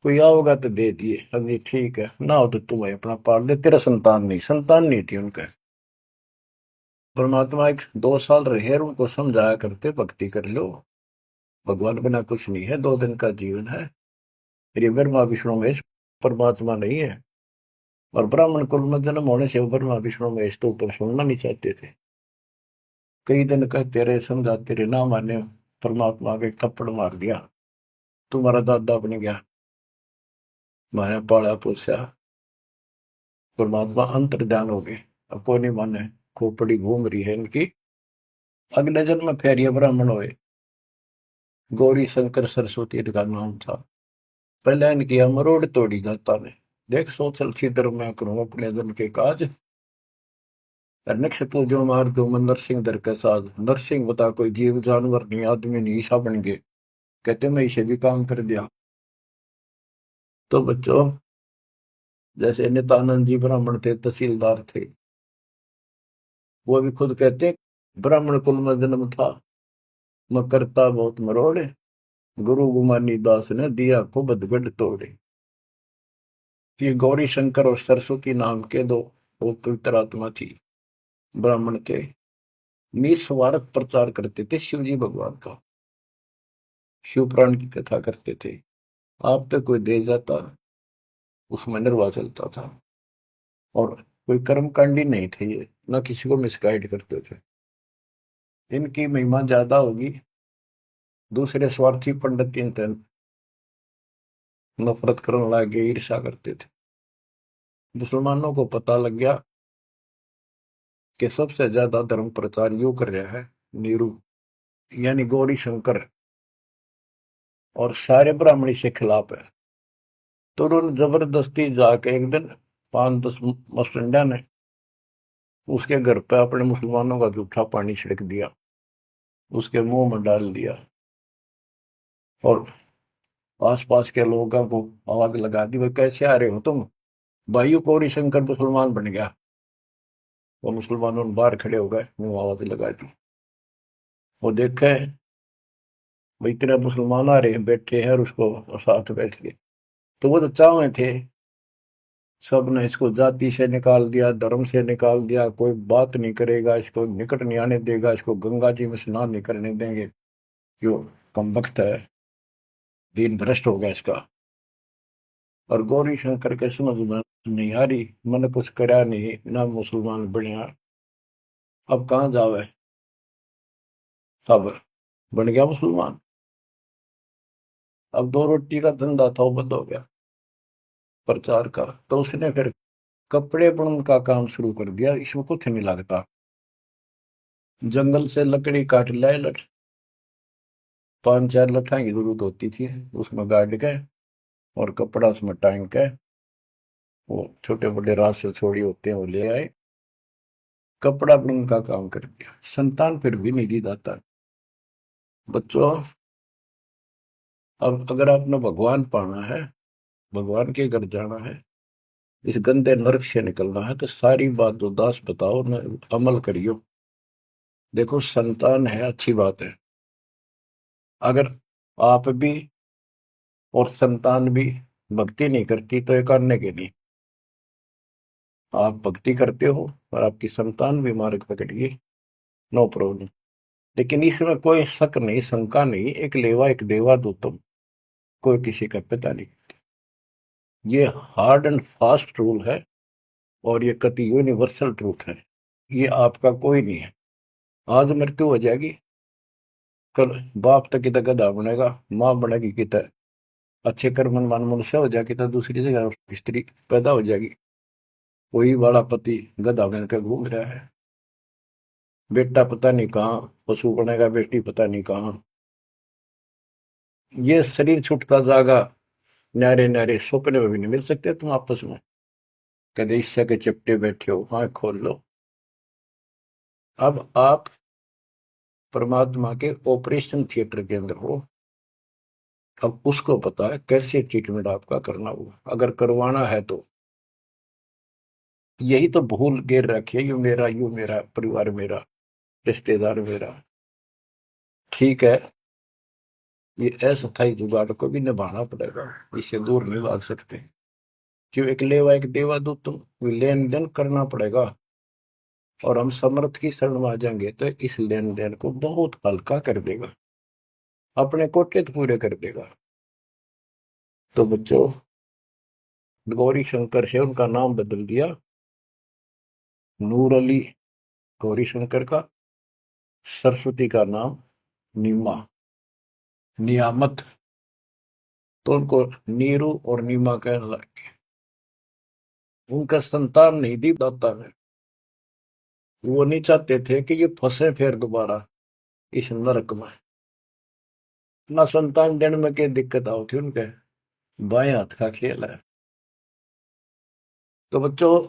कोई आओगा तो दे दिए, अभी ठीक है, ना हो तो तू भाई अपना पाल दे, तेरा संतान नहीं, संतान नहीं थी उनका। परमात्मा एक 2 साल रहे, उनको समझाया करते भक्ति कर लो, भगवान बिना कुछ नहीं है, 2 दिन का जीवन है, ये ब्रह्मा विष्णु महेश परमात्मा नहीं है। और ब्राह्मण कुल में जन्म होने से वो ब्रह्मा विष्णु महेश तो ऊपर सुनना नहीं चाहते थे। कई दिन कहते रहे, समझाते रहे, ना माने, परमात्मा के थप्पड़ मार दिया, तुम्हारा दादा बन गया, मैंने पाला पोसा। परमात्मा अंतर ध्यान हो गए, अब कोई नहीं माने, खोपड़ी घूम रही है इनकी। अगले जन्म में फिर ये ब्राह्मण हुए, गौरी शंकर सरस्वती इनका नाम था। पहले इनकी मरोड़ तोड़ी जाता ने, देख सोचल छिद्र मैं करूं अपने जन के काज, नक्ष पूजो मार दो मन नरसिंह दर के साथ। नरसिंह बता कोई जीव जानवर नहीं, आदमी नहीं, ईसा बन गए, कहते मैं इसे भी काम कर दिया। तो बच्चों जैसे नित्यानंद जी ब्राह्मण थे, तहसीलदार थे, वो भी खुद कहते ब्राह्मण कुल में जन्म था, मैं करता बहुत मरोड़े, गुरु गुमानी दास ने दिया को बदगढ़ तोड़े। ये गौरी शंकर और सरस्वती नाम के दो पवित्र आत्मा थी, ब्राह्मण थे, निस्वार्थ प्रचार करते थे शिव जी भगवान का, शिव पुराण की कथा करते थे। आप पे कोई दे जाता, उसमें निर्वाह चलता था, और कोई कर्मकांडी नहीं थे ये, न किसी को मिसगाइड करते थे। इनकी महिमा ज्यादा होगी, दूसरे स्वार्थी पंडित इनसे नफरत करने लगे, ईर्षा करते थे। मुसलमानों को पता लग गया कि सबसे ज्यादा धर्म प्रचार यू कर रहा है नीरू, यानी गौरी शंकर, और सारे ब्राह्मणी से खिलाफ है। तो उन्होंने जबरदस्ती जाके एक दिन 5-10 मस्टंडा ने उसके घर पे अपने मुसलमानों का जूठा पानी छिड़क दिया, उसके मुंह में डाल दिया, और आसपास के लोगों को आवाज लगा दी, भाई कैसे आ रहे हो तुम, भाइयों गौरी शंकर मुसलमान बन गया। वो मुसलमानों ने बाहर खड़े हो गए, मुंह आवाज लगा दी। वो देखे भाई इतने मुसलमान आ रहे हैं, बैठे हैं, और उसको साथ बैठ के, तो वो तो चाहे थे, सब ने इसको जाति से निकाल दिया, धर्म से निकाल दिया, कोई बात नहीं करेगा, इसको निकट नहीं आने देगा, इसको गंगा जी में स्नान नहीं करने देंगे, जो कम वक्त है, दीन भ्रष्ट हो गया इसका। और गौरी शंकर के समझ में नहीं आ रही, मैंने कुछ करा नहीं ना, मुसलमान बनया, अब कहाँ जावे, सब बन गया मुसलमान। अब 2 रोटी का धंधा था, वो बंद हो गया प्रचार का। तो उसने फिर कपड़े बुनने का काम शुरू कर दिया, इसमें कुछ नहीं लगता, जंगल से लकड़ी काट लाए, 5-4 लठाई की जरूरत होती थी, उसमें गाड़ के और कपड़ा उसमें टांग के, वो छोटे बड़े रास्ते छोड़ी होते हैं वो ले आए, कपड़ा बुनने का काम कर दिया। संतान फिर भी नहीं दी जाता। बच्चों, अब अगर आपने भगवान पाना है, भगवान के घर जाना है, इस गंदे नरक से निकलना है, तो सारी बात जो दास बताओ न, अमल करियो। देखो संतान है अच्छी बात है, अगर आप भी और संतान भी भक्ति नहीं करती तो एक अन्य के नहीं, आप भक्ति करते हो और आपकी संतान भी मार्ग पकड़ गई, नो प्रॉब्लम। लेकिन इसमें कोई शक नहीं, शंका नहीं, एक लेवा एक देवा दो तुम, कोई किसी का पिता नहीं। ये हार्ड एंड फास्ट रूल है, और ये कति यूनिवर्सल ट्रूथ है, ये आपका कोई नहीं है। आज मृत्यु हो जाएगी, कल बाप तक कितना गधा बनेगा, माँ बनेगी कितना अच्छे कर्म मान मनुष्य हो जाएगी, तो दूसरी जगह स्त्री पैदा हो जाएगी, वही वाला पति गधा बन कर घूम रहा है, बेटा पता नहीं कहाँ पशु बनेगा, बेटी पता नहीं कहाँ। ये शरीर छूटता जागा, न्यारे न्यारे सपने में भी नहीं मिल सकते तुम आपस में, कदे ईर्ष्या के चिपटे बैठे हो, हाँ खोल लो। अब आप परमात्मा के ऑपरेशन थिएटर के अंदर हो, अब उसको पता है कैसे ट्रीटमेंट आपका करना होगा, अगर करवाना है तो। यही तो भूल गिर रखी है, यू मेरा परिवार मेरा, रिश्तेदार मेरा। ठीक है, ये अस्थायी जुगाड़ को भी निभाना पड़ेगा, इससे दूर नहीं भाग सकते। क्यों, एक लेवा एक देवा दो तुम, लेन देन करना पड़ेगा, और हम समर्थ की शरण में आ जाएंगे तो इस लेन देन को बहुत हल्का कर देगा, अपने कोटे तो पूरे कर देगा। तो बच्चों, गौरी शंकर से उनका नाम बदल दिया, नूर अली गौरी शंकर का, सरस्वती का नाम नीमा, नियामत, तो उनको नीरू और नीमा कहने लगे। उनका संतान नहीं दी दाता ने, वो नहीं चाहते थे कि ये फंसे फिर दोबारा इस नरक में। ना संतान देने में क्या दिक्कत आओ थी उनके, बाएं हाथ का खेल है। तो बच्चों,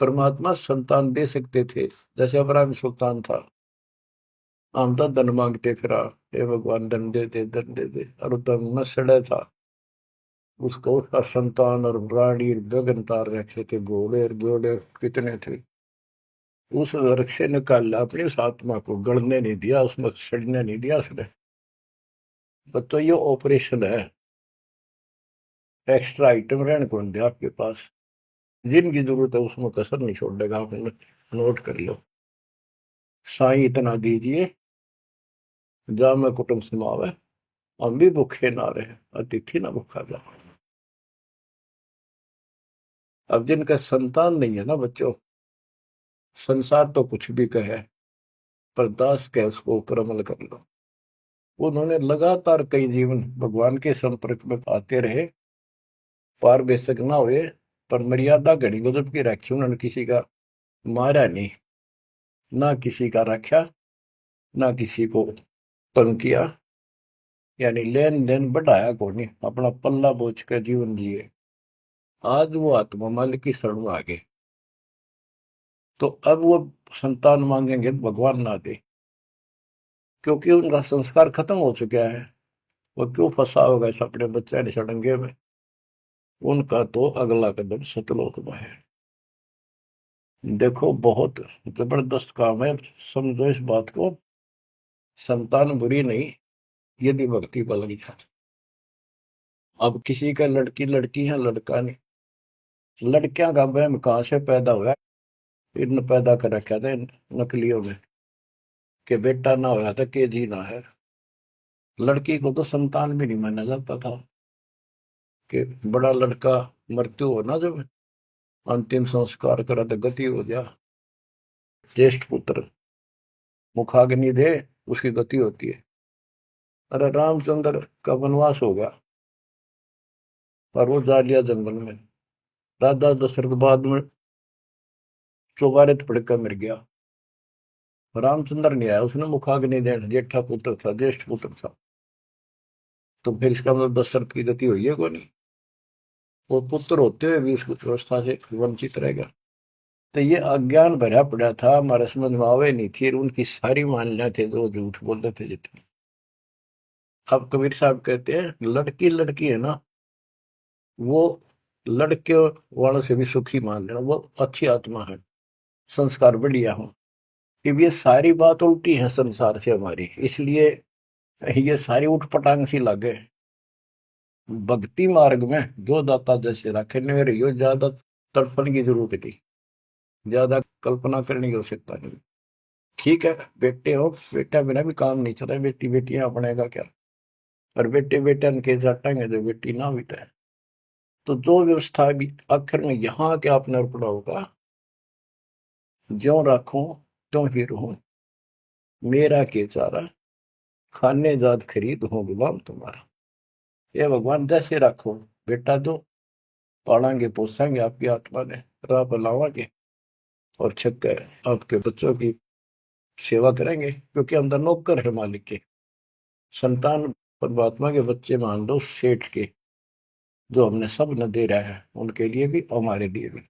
परमात्मा संतान दे सकते थे, जैसे अब्राहम सुल्तान था, हम तो धन मांगते फिरा, हे भगवान धन दे दे धन दे दे, और धन न सड़े था, उसको उसका संतान और रानी गगन तार रखे थे, घोड़े घोड़े कितने थे, उस नरक से निकाल अपनी उस आत्मा को, गड़ने नहीं दिया, उसमें सड़ने नहीं दिया उसने। तो ये ऑपरेशन है। एक्स्ट्रा आइटम रहने कौन दिया आपके पास? जिनकी जरूरत है उसमें कसर नहीं छोड़ेगा। आप नोट कर लो। साईं इतना दीजिए, जा मैं कुटुंब समावे, हम भी भूखे ना रहे, अतिथि ना भूखा जा। अब जिनका संतान नहीं है ना बच्चों, संसार तो कुछ भी कहे, पर दास कहे उसको ऊपर अमल कर लो। उन्होंने लगातार कई जीवन भगवान के संपर्क में आते रहे, पार बेशक ना हुए, पर मर्यादा घड़ी गजब की रखी उन्होंने। किसी का मारा नहीं, ना किसी का रखा, ना किसी को तंग किया, यानी लेन देन बढ़ाया को नहीं, अपना पल्ला बोझ कर जीवन जिए। आज वो आत्मा मालिक की शरण में आ गए, तो अब वो संतान मांगेंगे तो भगवान ना दे, क्योंकि उनका संस्कार खत्म हो चुका है। वो क्यों फंसा होगा इस अपने बच्चे सड़ंगे में? उनका तो अगला कदम सतलोक में है। देखो बहुत जबरदस्त काम है, समझो इस बात को। संतान बुरी नहीं, यदि भक्ति पर लग जाती। अब किसी का लड़की लड़की है, लड़का नहीं। लड़कियां का वहम कहाँ से पैदा हुआ? इन पैदा कर रखा था इन नकलियों में, कि बेटा ना होया था के जी ना है। लड़की को तो संतान भी नहीं माना जाता था, कि बड़ा लड़का मृत्यु हो ना, जब अंतिम संस्कार करा तो गति हो जा, ज्येष्ठ पुत्र मुखाग्नि दे, उसकी गति होती है। अरे रामचंद्र का वनवास हो गया और वो जा लिया जंगल में। राजा दशरथ बाद में चौबारे पड़कर मर गया। रामचंद्र नहीं आया, उसने मुखाग्नि देना, जेठा पुत्र था, ज्येष्ठ पुत्र था। तो फिर इसका मतलब दशरथ की गति हुई है को नहीं? वो पुत्र होते हुए भी उस व्यवस्था से वंचित रहेगा। तो ये अज्ञान भरा पड़ा था, हमारे समझ में आवे नहीं थी, उनकी सारी मान्यता थे जो झूठ बोलते थे जितने। अब कबीर साहब कहते हैं लड़की लड़की है ना, वो लड़के वालों से भी सुखी मान लेना, वो अच्छी आत्मा है, संस्कार बढ़िया हो। अब ये सारी बात उल्टी है संसार से हमारी, इसलिए ये सारी उठपटांग सी लगे। भक्ति मार्ग में जो दाता जैसे रखे न रही हो, ज्यादा तड़पने की जरूरत नहीं, ज्यादा कल्पना करने की आवश्यकता नहीं। ठीक है, बेटे हो, बेटा बिना भी काम नहीं चला, बेटी बेटियां अपनेगा क्या? और बेटे बेटे के जाटेंगे जो बेटी ना बीता है। तो जो व्यवस्था भी आखिर में यहाँ के आपने अर्पणा होगा, ज्यों राखूं त्यों ही रहूं, मेरा के चारा, खाने जात खरीद हो गुलाम तुम्हारा। ये भगवान जैसे रखो, बेटा दो, पालेंगे पोसेंगे आपकी आत्मा ने, राह पर लावांगे, और छक्के आपके बच्चों की सेवा करेंगे, क्योंकि हम तो नौकर है मालिक के। संतान परमात्मा के बच्चे मान लो, सेठ के, जो हमने सब न दे रहा है, उनके लिए भी हमारे लिए भी।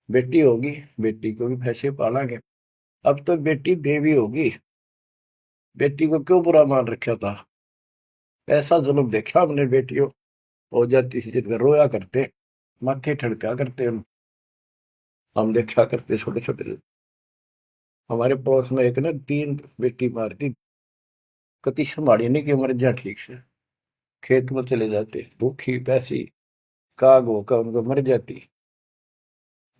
बेटी होगी, बेटी को भी पैसे पालेंगे। अब तो बेटी देवी होगी, बेटी को क्यों बुरा मान रखा था? ऐसा जुल्म देखा हमने, बेटियों हो जाती थी जिनका रोया करते, माथे ठड़का करते हम देखा करते छोटे छोटे। हमारे पड़ोस में एक ना 3 बेटी मारती, कति संभाली नहीं कि मर जा ठीक से, खेत में चले जाते भूखी पैसी, काग होकर उनको मर जाती।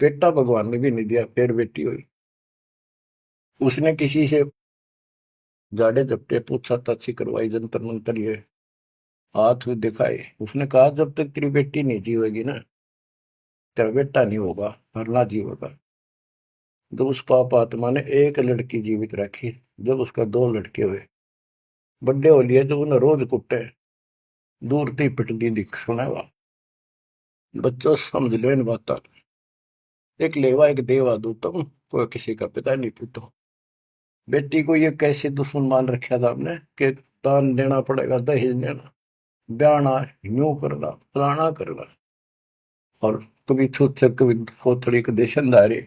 बेटा भगवान ने भी नहीं दिया, फिर बेटी हुई। उसने किसी से जाड़े जपटे पूछा ताछी करवाई, जंतर मंतर ये हाथ दिखाए। उसने कहा जब तक तेरी बेटी नहीं जीवेगी ना, तेरा बेटा नहीं होगा, मरना जीवेगा। जब उस पाप आत्मा ने एक लड़की जीवित रखी, जब उसका 2 लड़के हुए, बड्डे हो लिए, जब उन्हें रोज कुटे, दूर थी पिटती दिख सुनेगा। बच्चों समझ लो इन बात। एक लेवा एक देवा दूतम, कोई किसी का पिता नहीं पूतो। बेटी को ये कैसे दुश्मन मान रखा था हमने, कि दान देना पड़ेगा, दहेज देना, ब्याना, यूं करना, फलाना करना, और कभी छूत से कभी थोड़ी के देशनदारी।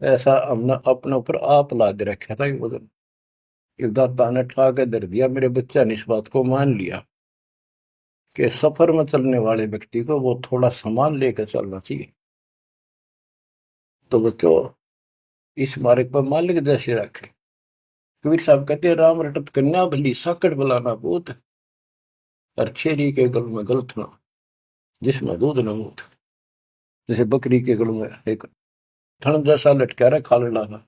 ऐसा हमने अपने ऊपर आप लाद रखा था। ये वजन दाता ने ठा के दर दिया, मेरे बच्चा ने इस बात को मान लिया कि सफर में चलने वाले व्यक्ति को वो थोड़ा सामान लेकर चलना चाहिए। तो बच्चों, इस मार्ग पर मालिक जैसे रखे। कबीर साहब कहते हैं, राम रटत कन्या भली, साकट बुलाना पूत, और छेरी के गल में गलत ना, जिसमें दूध न मूत। जैसे बकरी के गल में एक थन जैसा लटका रहा खाल डाला,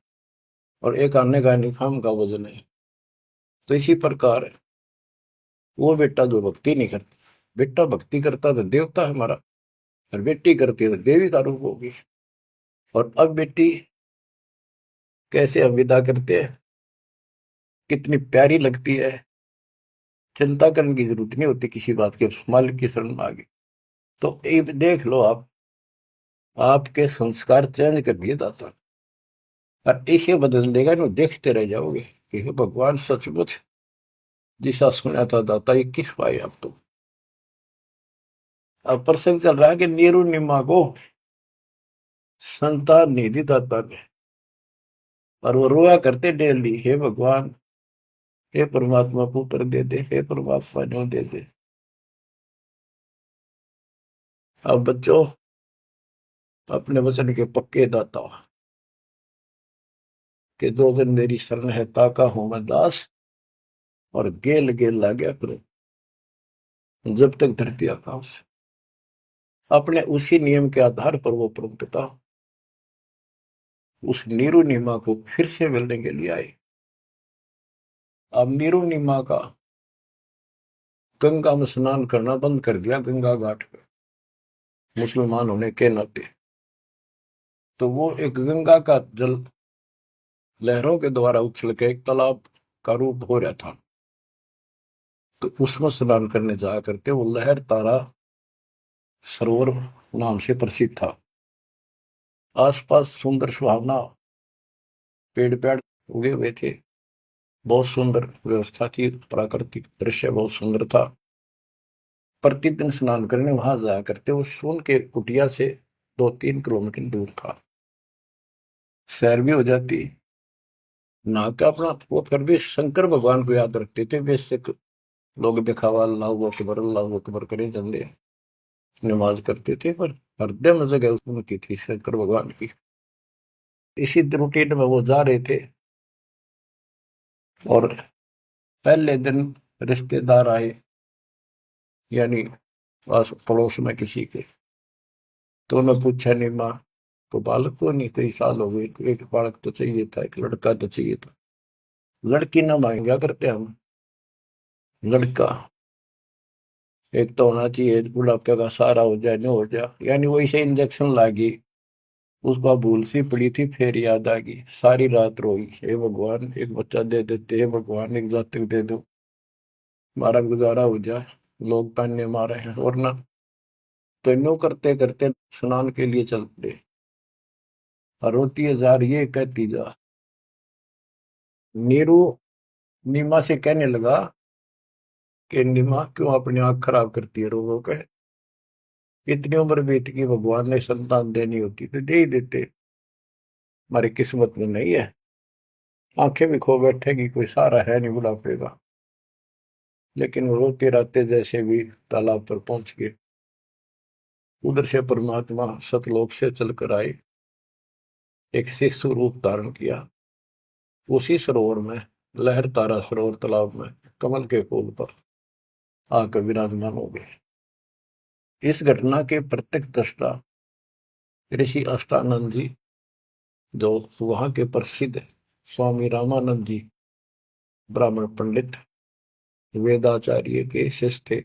और एक आने का निखाम का वजन है। तो इसी प्रकार वो बेटा जो भक्ति नहीं करता, बेटा भक्ति करता तो देवता है हमारा, और बेटी करती है तो देवी का रूप होगी। और अब बेटी कैसे हम विदा करते हैं, कितनी प्यारी लगती है, चिंता करने की जरूरत नहीं होती किसी बात के, मालिक की शरण में आ गई तो एक देख लो आप, आपके संस्कार चेंज कर दिए दाता, और इसे बदल देगा ना, देखते रह जाओगे कि हे भगवान सचमुच जिसा सुना था दाता, ये किस पाए आप तो। अब प्रसंग चल रहा है कि नीरू निम्मा को संतान नहीं दी दाता ने, और वो रोया करते डेली, हे भगवान, हे परमात्मा पुत्र दे दे, हे परमात्मा जो दे दे। अब बच्चों, अपने वचन के पक्के दाता, कि दो दिन मेरी शरण है, ताका हूं मैं दास, और गेल गेल ला गया करो जब तक धरती आकाश। अपने उसी नियम के आधार पर वो परम पिता उस नीरू नीमा को फिर से मिलने के लिए आए। अब नीरू नीमा का गंगा में स्नान करना बंद कर दिया, गंगा घाट पे, मुसलमान होने के नाते। तो वो एक गंगा का जल लहरों के द्वारा उछल के एक तालाब का रूप हो रहा था, तो उसमें स्नान करने जाया करते। वो लहर तारा सरोवर नाम से प्रसिद्ध था। आसपास सुंदर सुहावना पेड़ पेड़ उगे हुए थे, बहुत सुंदर व्यवस्था थी, प्राकृतिक दृश्य बहुत सुंदर था। प्रतिदिन स्नान करने वहां जाया करते। वो सोन के कुटिया से 2-3 किलोमीटर दूर था, सैर भी हो जाती, नहा के अपना। वो फिर भी शंकर भगवान को याद रखते थे। बेशक लोग दिखावा अल्लाह अकबर करे चंदे नमाज करते थे, पर हृदय में जगह उनकी थी शंकर भगवान की। इसी रूटीन में वो जा रहे थे, और पहले दिन रिश्तेदार आए, यानी पास पड़ोस में किसी के। तो उन्होंने पूछा, नहीं माँ को बालक को नहीं, कई साल हो गए, एक बालक तो चाहिए था, एक लड़का तो चाहिए था। लड़की ना मांगा करते हम, लड़का एक तो होना चाहिए, बुढ़ापे का सहारा हो जाए, न हो जाए। यानी वही से इंजेक्शन लागी, उसका भूल सी पड़ी थी, फिर याद आ गई, सारी रात रोई, हे भगवान एक बच्चा दे देते, हे भगवान एक जातक दे दो, हमारा गुजारा हो जाए, लोग ताने मारे हैं। और ना तो नो करते करते स्नान के लिए चल पड़े। और रोती है जा रही है, कहती जा। नीरू नीमा से कहने लगा कि नीमा क्यों अपनी आंख खराब करती है रो रो के, इतनी उम्र बीत की, भगवान ने संतान देनी होती तो दे ही देते, हमारी किस्मत में नहीं है। आंखें भी खो बैठेगी, कोई सहारा है नहीं बुढ़ापे का। लेकिन वो रोते रहते जैसे भी तालाब पर पहुंच गए। उधर से परमात्मा सतलोक से चलकर आए, एक शिशु रूप धारण किया। उसी सरोवर में, लहर तारा सरोवर तालाब में, कमल के फूल पर आकर विराजमान हो गए। इस घटना के प्रत्यक्ष दृष्टा ऋषि अष्टानंद जी, जो वहां के प्रसिद्ध स्वामी रामानंद जी, ब्राह्मण पंडित वेदाचार्य के शिष्य थे,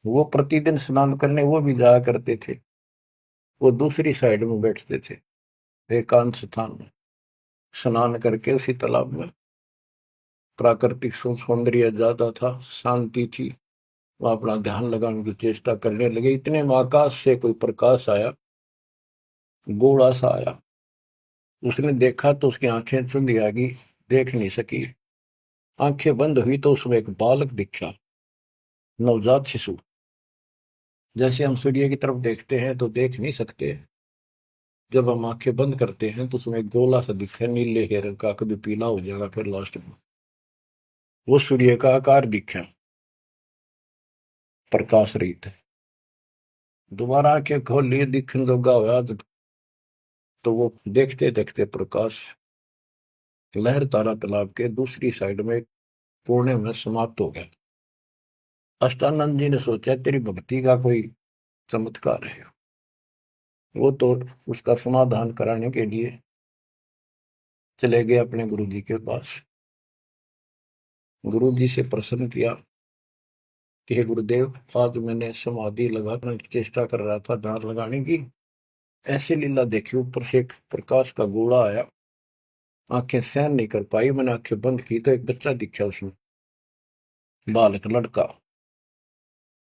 वो प्रतिदिन स्नान करने वो भी जाया करते थे। वो दूसरी साइड में बैठते थे, एकांत स्थान में, स्नान करके उसी तालाब में। प्राकृतिक सौंदर्य ज्यादा था, शांति थी, वह अपना ध्यान लगाने की चेष्टा करने लगे। इतने में आकाश से कोई प्रकाश आया, गोला सा आया। उसने देखा तो उसकी आंखें चुंधी आ गई, देख नहीं सकी। आंखें बंद हुई तो उसमें एक बालक दिखा, नवजात शिशु। जैसे हम सूर्य की तरफ देखते हैं तो देख नहीं सकते, जब हम आंखें बंद करते हैं तो उसमें एक गोला सा दिखा, नीले के रंग का, कभी पीला हो जाएगा फिर लास्ट में। वो सूर्य का आकार दिखा, प्रकाश रहित। दोबारा आंखें खोल लिए, दिखने लगा हुआ तो वो देखते देखते प्रकाश लहर तारा तालाब के दूसरी साइड में कोने में समाप्त हो गया। अष्टानंद जी ने सोचा तेरी भक्ति का कोई चमत्कार है। वो तो उसका समाधान कराने के लिए चले गए अपने गुरु जी के पास। गुरु जी से प्रश्न किया कि हे गुरुदेव, आज मैंने समाधि लगाने की चेष्टा कर रहा था, ध्यान लगाने की, ऐसे लीला देखी, ऊपर से एक प्रकाश का गोला आया, आंखें सहन नहीं कर पाई, मैंने आंखें बंद की तो एक बच्चा दिखा उसमें, बालक लड़का।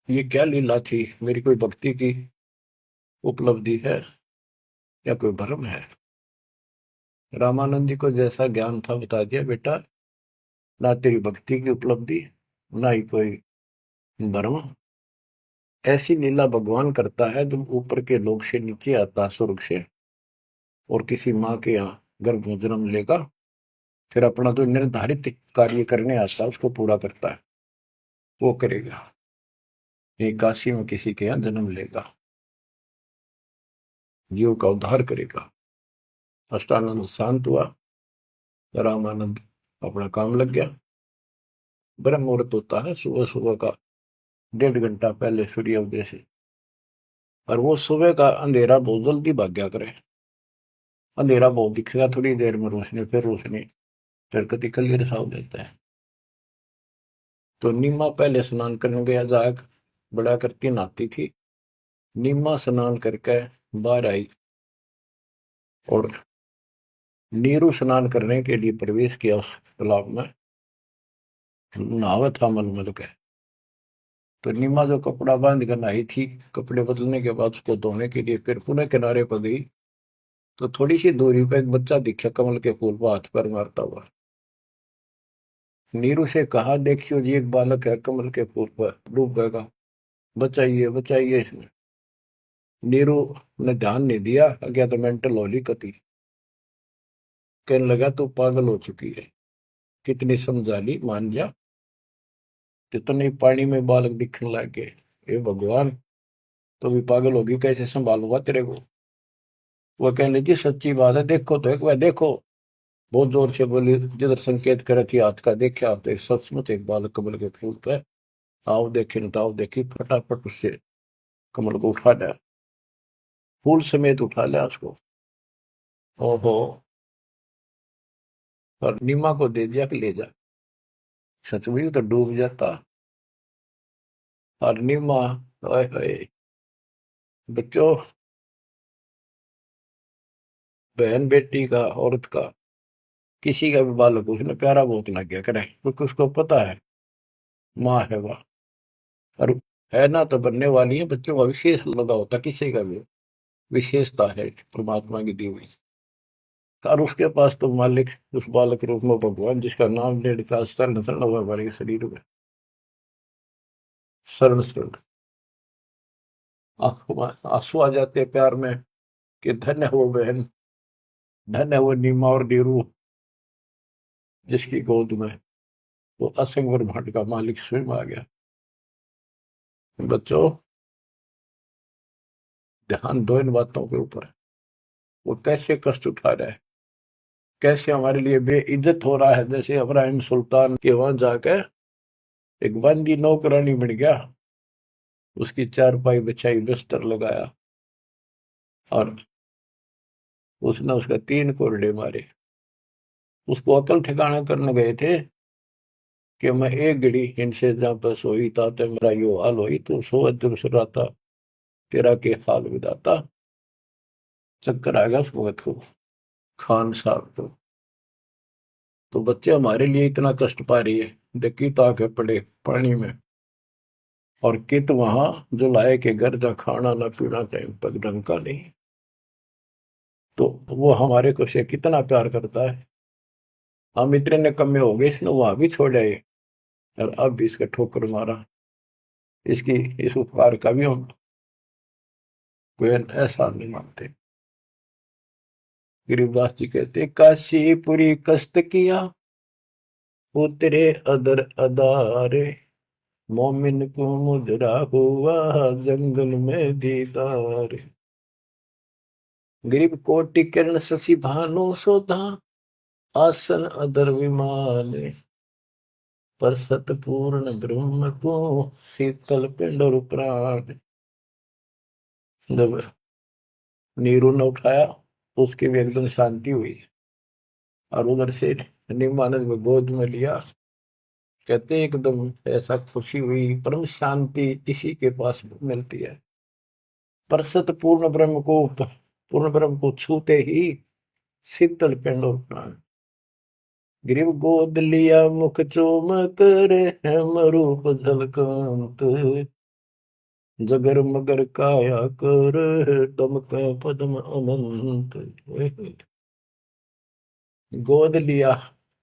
ये क्या लीला थी? मेरी कोई भक्ति की उपलब्धि है या कोई भ्रम है? रामानंद जी को जैसा ज्ञान था बता दिया, बेटा ना तेरी भक्ति की उपलब्धि, ना ही कोई भ्रम। ऐसी लीला भगवान करता है जब ऊपर के लोक से नीचे आता, स्वर्ग से, और किसी माँ के यहाँ गर्भ में जन्म लेगा, फिर अपना जो निर्धारित कार्य करने आता है उसको पूरा करता है, वो करेगा। ये काशी में किसी के यहाँ जन्म लेगा, जीव का उद्धार करेगा। अष्टानंद शांत हुआ, रामानंद अपना काम लग गया। ब्रह्म मुहूर्त होता है सुबह सुबह का, 1.5 घंटा पहले सूर्य उदय से, और वो सुबह का अंधेरा बहुत जल्दी भाग गया करे। अंधेरा बहुत दिखेगा, थोड़ी देर में रोशनी, फिर रोशनी, फिर कति क्लियर सा हो जाता है। तो नीमा पहले स्नान करने गया, जाग बड़ा करती नहाती थी, नीमा स्नान करके बाहर आई और नीरू स्नान करने के लिए प्रवेश किया उस तालाब में, नहावा था मलमल के। तो नीमा जो कपड़ा बांध कर नहाई थी, कपड़े बदलने के बाद उसको धोने के लिए फिर पुनः किनारे पर गई, तो थोड़ी सी दूरी पर एक बच्चा दिखा कमल के फूल पर हाथ पर मारता हुआ। नीरू से कहा, देखियो जी एक बालक है कमल के फूल पर डूब गएगा, बचाइए बचाइए इसमें। नीरू ने ध्यान नहीं दिया, गया तो मेंटल होली कती, कहने लगा तू पागल हो चुकी है, कितनी समझा ली, मान जा। कितने पानी में बालक दिखने लग गए, हे भगवान, तो भी पागल होगी, कैसे संभालूंगा तेरे को? वह कहने लगी सच्ची बात है, देखो तो एक बार देखो। बहुत जोर से बोली, जिधर संकेत करे थी हाथ का, देखा तो सचमुच एक बालक कमल के फूल पे, आओ देखे न ताओ देखी, फटाफट उससे कमल को उठा लिया, फूल समेत उठा लिया उसको। ओहो, और नीमा को दे दिया कि ले जा। सच में तो डूब जाता। और नीमा, ओए होए, बच्चों, बहन बेटी का, औरत का, किसी का भी बालक उसने प्यारा बहुत लग गया करे, क्योंकि उसको पता है माँ है वह, और है ना तो बनने वाली है। बच्चों का विशेष लगा होता, किसी का भी विशेषता है परमात्मा की दी हुई, और उसके पास तो मालिक उस बालक के रूप में भगवान, जिसका नाम ले लिखा शरण शरण हुआ हमारे शरीर में, शरण शरण। आंसू आ जाते हैं प्यार में कि धन्य हो बहन, धन्य हो नीमा और नीरू, जिसकी गोद में वो असंग ब्रह्मांड का मालिक स्वयं आ गया। बच्चों, ध्यान दो इन बातों के ऊपर, वो कैसे कष्ट उठा रहा है, कैसे हमारे लिए बेइज्जत हो रहा है। जैसे इब्राहिम सुल्तान के वहां जाकर एक बंदी नौकरानी बन गया, उसकी चारपाई बिछाई, बिस्तर लगाया, और उसने उसका 3 कोरडे मारे। उसको अकल ठिकाना करने गए थे कि मैं एक घड़ी इनसे जहां पर सोई ताते मेरा यो हाल होई, तो सो अजर सुराता तेरा के हाल विदाता। चक्कर आएगा उस वक्त को, खान साहब को। तो बच्चे हमारे लिए इतना कष्ट पा रही है, देखी ताके पड़े पानी में, और कित वहां जो लाए के घर जा खाना ना पीना टाइम पर ढंग का नहीं। तो वो हमारे को से कितना प्यार करता है। हम इतने निकम्मे हो गए, इसने वहां भी छोड़ आए और अब भी इसका ठोकर मारा। इसकी इस उपकार का भी हम कोई ऐसा नहीं मानते। गरीबदास जी कहते, काशीपुरी कष्ट किया उतरे अदर अदारे, मोमिन को मुजरा हुआ जंगल में दीदार। गरीब कोटि किरण शशि भानु सोधा, आसन अदर विमान, पर सतपूर्ण ब्रह्म को शीतल पिंड और प्राण। जब नीरू ने उठाया तो उसकी भी एकदम शांति हुई, और उधर से निमानंद में गोद में लिया। कहते एकदम ऐसा खुशी हुई, परम शांति इसी के पास मिलती है। पर सतपूर्ण ब्रह्म को छूते ही शीतल पिंड और प्राण। ग्रीव गोद लिया मुख चूम कर, हेम रूप झलकांत, जगर मगर काया कर, दमक पद्म अनंत। गोद लिया,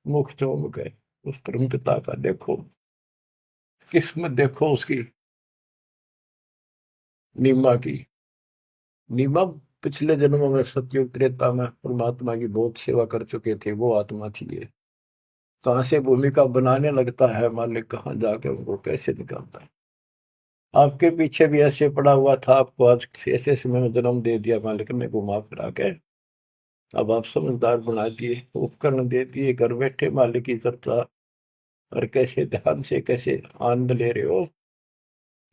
मुख चूम गए उस परम पिता का। देखो किस्मत, देखो उसकी, नीमा की। नीमा पिछले जन्मों में सतयुग त्रेता में परमात्मा की बहुत सेवा कर चुके थे, वो आत्मा थी ये। कहां से भूमिका बनाने लगता है मालिक, कहाँ जाके उनको कैसे निकालता है। आपके पीछे भी ऐसे पड़ा हुआ था, आपको आज ऐसे समय में जन्म दे दिया मालिक ने घुमा फिरा के। अब आप समझदार बना दिए, उपकरण दे दिए, घर बैठे मालिक की चर्चा, और कैसे ध्यान से कैसे आनंद ले रहे हो।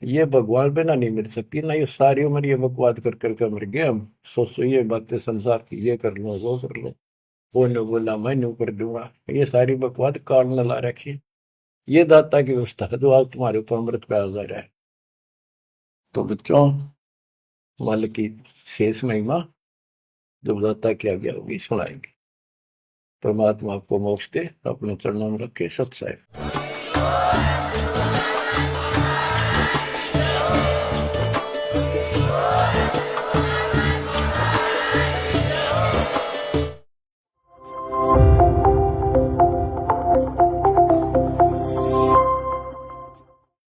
ये भगवान पे ना नहीं मिल सकती ना, ये सारी उम्र ये बकवाद कर करके मर गए हम। सोचो ये बातें संसार की, ये कर लो वो कर लो, वो ने बोला मैं न्यू कर दूंगा, ये सारी बकवाद काल न ला रखी। ये दाता की व्यवस्था है जो आज तुम्हारे ऊपर अमृत पे आ जा रहा है। तो बच्चों, मालिक की शेष महिमा जब दाता की आज्ञा होगी सुनाएंगे। परमात्मा आपको मोक्ष दे, अपने चरणों में रखे। सत्साई।